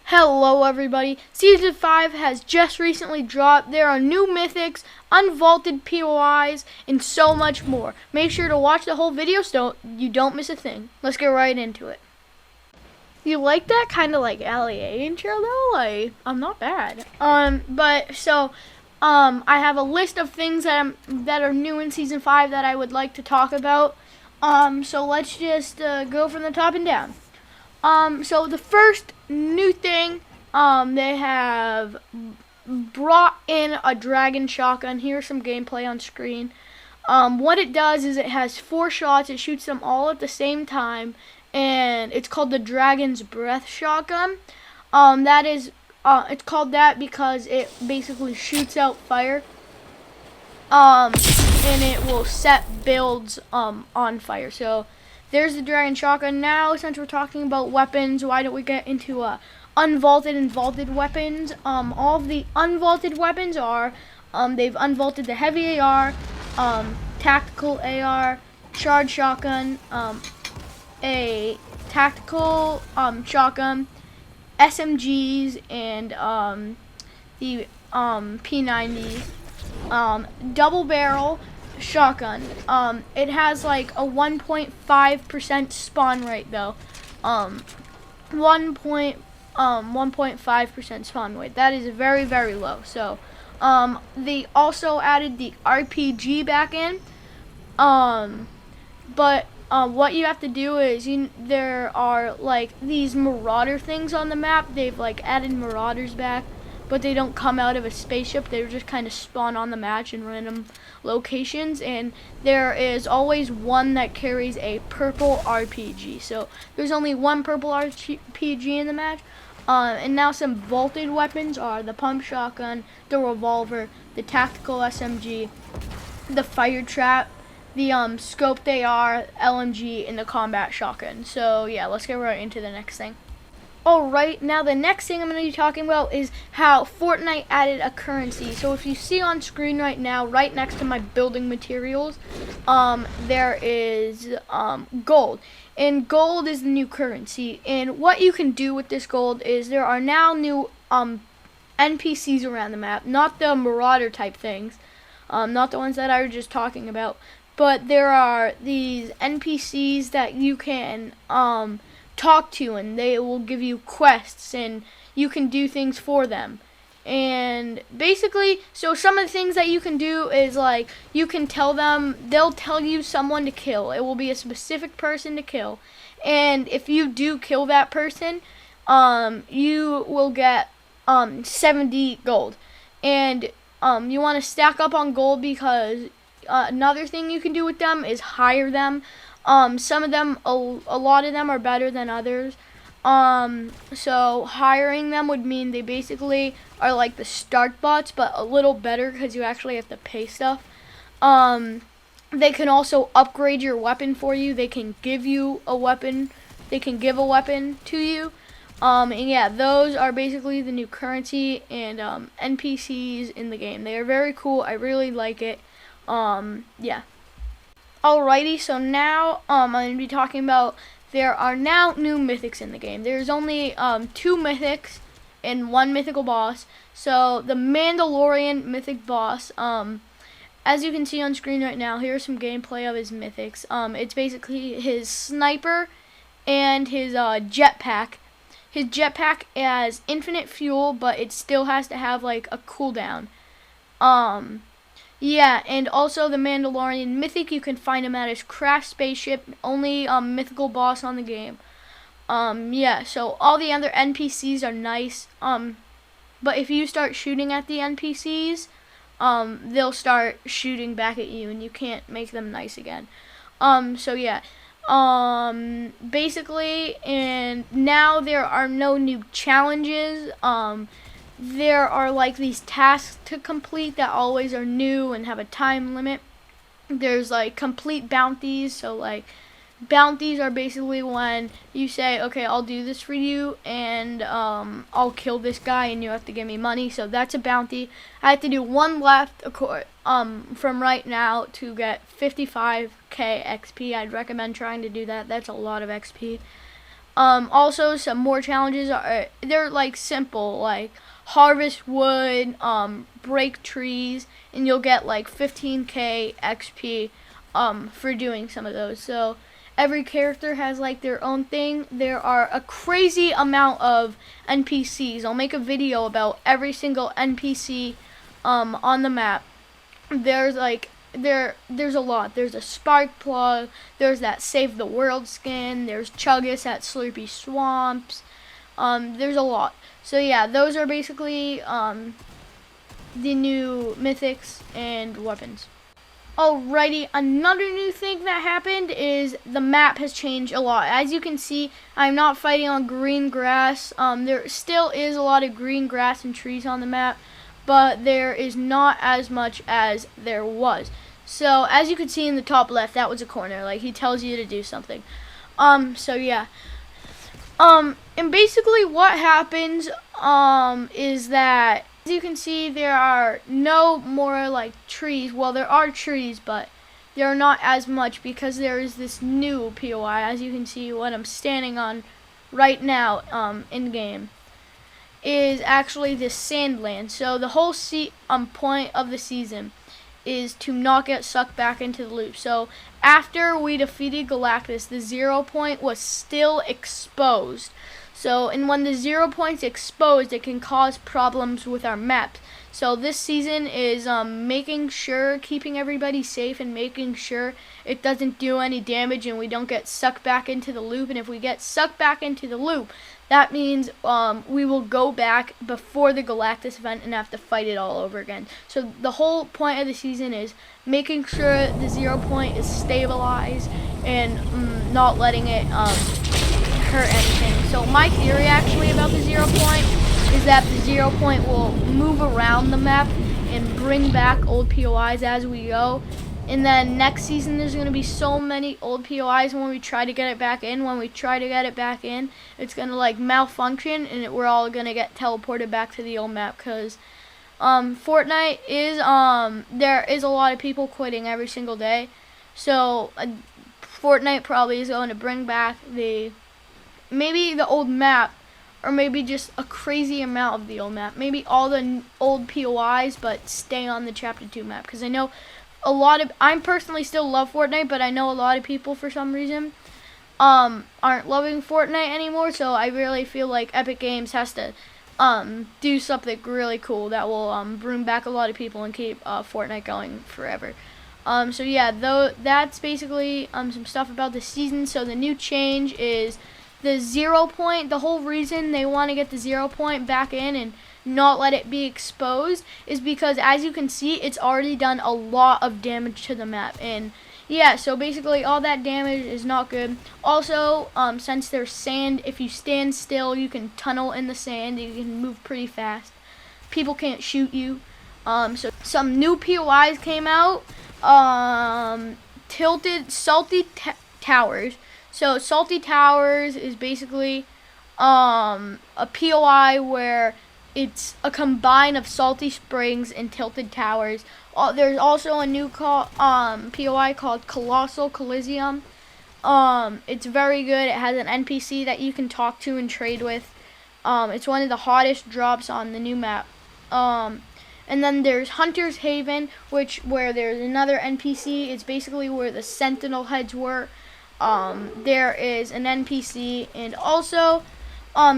Hello everybody, Season 5 has just recently dropped. There are new mythics, unvaulted POIs, and so much more. Make sure to watch the whole video so you don't miss a thing. Let's get right into it. You like that kind of like LEA intro though? Like, I'm not bad. I have a list of things that are new in Season 5 that I would like to talk about. So let's just go from the top and down. So the first new thing, they have brought in a dragon shotgun. Here's some gameplay on screen. What it does is it has 4 shots. It shoots them all at the same time, and it's called the Dragon's Breath shotgun. It's called that because it basically shoots out fire. And it will set builds on fire. So there's the dragon shotgun. Now, since we're talking about weapons, why don't we get into unvaulted and vaulted weapons? All of the unvaulted weapons are, they've unvaulted the heavy AR, tactical AR, charge shotgun, a tactical shotgun, SMGs, and the P90, double barrel shotgun. It has like a 1.5% spawn rate though. 1.5% spawn rate. That is very, very low. So they also added the RPG back in. What you have to do is there are like these marauder things on the map. They've like added marauders back, but they don't come out of a spaceship. They just kind of spawn on the match in random locations, and there is always one that carries a purple RPG. So there's only one purple RPG in the match. And now some vaulted weapons are the pump shotgun, the revolver, the tactical SMG, the fire trap, the scoped AR, LMG, and the combat shotgun. So yeah, let's get right into the next thing. Alright, now the next thing I'm going to be talking about is how Fortnite added a currency. So if you see on screen right now, right next to my building materials, there is gold. And gold is the new currency. And what you can do with this gold is there are now new NPCs around the map. Not the marauder type things, not the ones that I was just talking about. But there are these NPCs that you can talk to, and they will give you quests, and you can do things for them. And basically, so some of the things that you can do is like you can tell them, they'll tell you someone to kill. It will be a specific person to kill, and if you do kill that person, you will get 70 gold. And you want to stack up on gold because another thing you can do with them is hire them. Some of them, a lot of them are better than others. So hiring them would mean they basically are like the start bots, but a little better because you actually have to pay stuff. They can also upgrade your weapon for you. They can give you a weapon. They can give a weapon to you. And yeah, those are basically the new currency and NPCs in the game. They are very cool. I really like it. Yeah. Alrighty, so now I'm going to be talking about there are now new mythics in the game. There's only 2 mythics and 1 mythical boss. So the Mandalorian mythic boss, as you can see on screen right now, here's some gameplay of his mythics. It's basically his sniper and his jetpack. His jetpack has infinite fuel, but it still has to have like a cooldown. Yeah, and also the Mandalorian mythic, you can find him at his craft spaceship, only mythical boss on the game. Yeah, so all the other NPCs are nice, but if you start shooting at the NPCs, they'll start shooting back at you, and you can't make them nice again. So yeah, basically, and now there are no new challenges. There are like these tasks to complete that always are new and have a time limit. There's like complete bounties. So like bounties are basically when you say, okay, I'll do this for you, and I'll kill this guy and you have to give me money. So that's a bounty. I have to do 1 left from right now to get 55k XP. I'd recommend trying to do that. That's a lot of XP. Also, some more challenges are they're like simple, like harvest wood, break trees, and you'll get like 15k XP for doing some of those. So every character has like their own thing. There are a crazy amount of NPCs. I'll make a video about every single NPC on the map. There's like there's a lot. There's a spark plug, there's that save the world skin, there's Chuggus at Slurpy Swamps. There's a lot. So yeah, those are basically the new mythics and weapons. Alrighty, another new thing that happened is the map has changed a lot. As you can see, I'm not fighting on green grass. There still is a lot of green grass and trees on the map, but there is not as much as there was. So as you can see in the top left, that was a corner. Like, he tells you to do something. So yeah. And basically what happens is that, as you can see, there are no more like trees. Well, there are trees, but there are not as much because there is this new POI. As you can see, what I'm standing on right now in game is actually this sandland. So the whole point of the season is to not get sucked back into the loop. So after we defeated Galactus, the 0 point was still exposed. So, and when the 0 point's exposed, it can cause problems with our maps. So this season is making sure, keeping everybody safe and making sure it doesn't do any damage and we don't get sucked back into the loop. And if we get sucked back into the loop, that means we will go back before the Galactus event and have to fight it all over again. So the whole point of the season is making sure the 0 point is stabilized and not letting it hurt anything. So my theory actually about the 0 point is that the 0 point will move around the map and bring back old POIs as we go. And then next season there's going to be so many old POIs when we try to get it back in. When we try to get it back in, it's going to like malfunction and we're all going to get teleported back to the old map because Fortnite is, there is a lot of people quitting every single day. So Fortnite probably is going to bring back maybe the old map, or maybe just a crazy amount of the old map. Maybe all the old POIs, but stay on the Chapter 2 map. Because I know I personally still love Fortnite, but I know a lot of people for some reason aren't loving Fortnite anymore. So I really feel like Epic Games has to do something really cool that will bring back a lot of people and keep Fortnite going forever. So yeah, that's basically some stuff about the season. So the new change is the 0 point. The whole reason they want to get the 0 point back in and not let it be exposed is because, as you can see, it's already done a lot of damage to the map. And yeah, so basically all that damage is not good. Also, since there's sand, if you stand still, you can tunnel in the sand. You can move pretty fast. People can't shoot you. So some new POIs came out. Salty Towers. So Salty Towers is basically a POI where it's a combine of Salty Springs and Tilted Towers. There's also a new POI called Colossal Coliseum. It's very good. It has an NPC that you can talk to and trade with. It's one of the hottest drops on the new map. And then there's Hunter's Haven, where there's another NPC. It's basically where the Sentinel heads were. There is an NPC, and also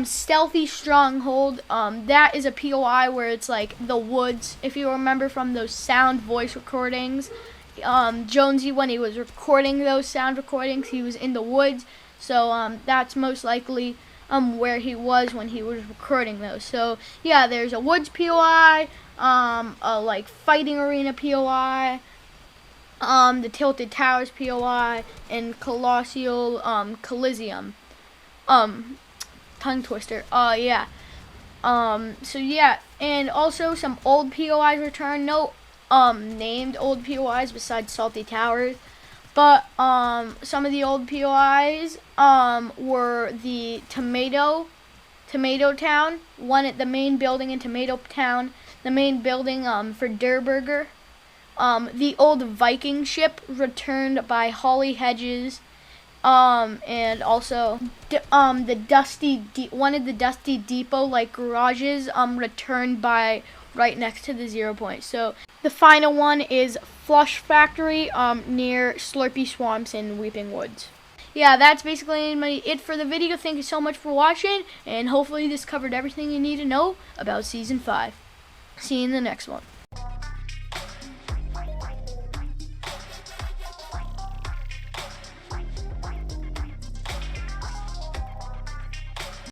Stealthy Stronghold. That is a POI where it's like the woods. If you remember from those sound voice recordings, Jonesy, when he was recording those sound recordings, he was in the woods. So that's most likely where he was when he was recording those. So yeah, there's a woods POI, a like fighting arena POI, the Tilted Towers POI, and Colossal Coliseum. Tongue twister. Yeah. So yeah, and also some old POIs return. No named old POIs besides Salty Towers. But some of the old POIs were the Tomato Town, one at the main building in Tomato Town, the main building for Der Burger. The old Viking ship returned by Holly Hedges, And also one of the Dusty Depot like garages returned by right next to the 0 point. So the final one is Flush Factory near Slurpy Swamps in Weeping Woods. Yeah, that's basically it for the video. Thank you so much for watching, and hopefully this covered everything you need to know about Season 5. See you in the next one.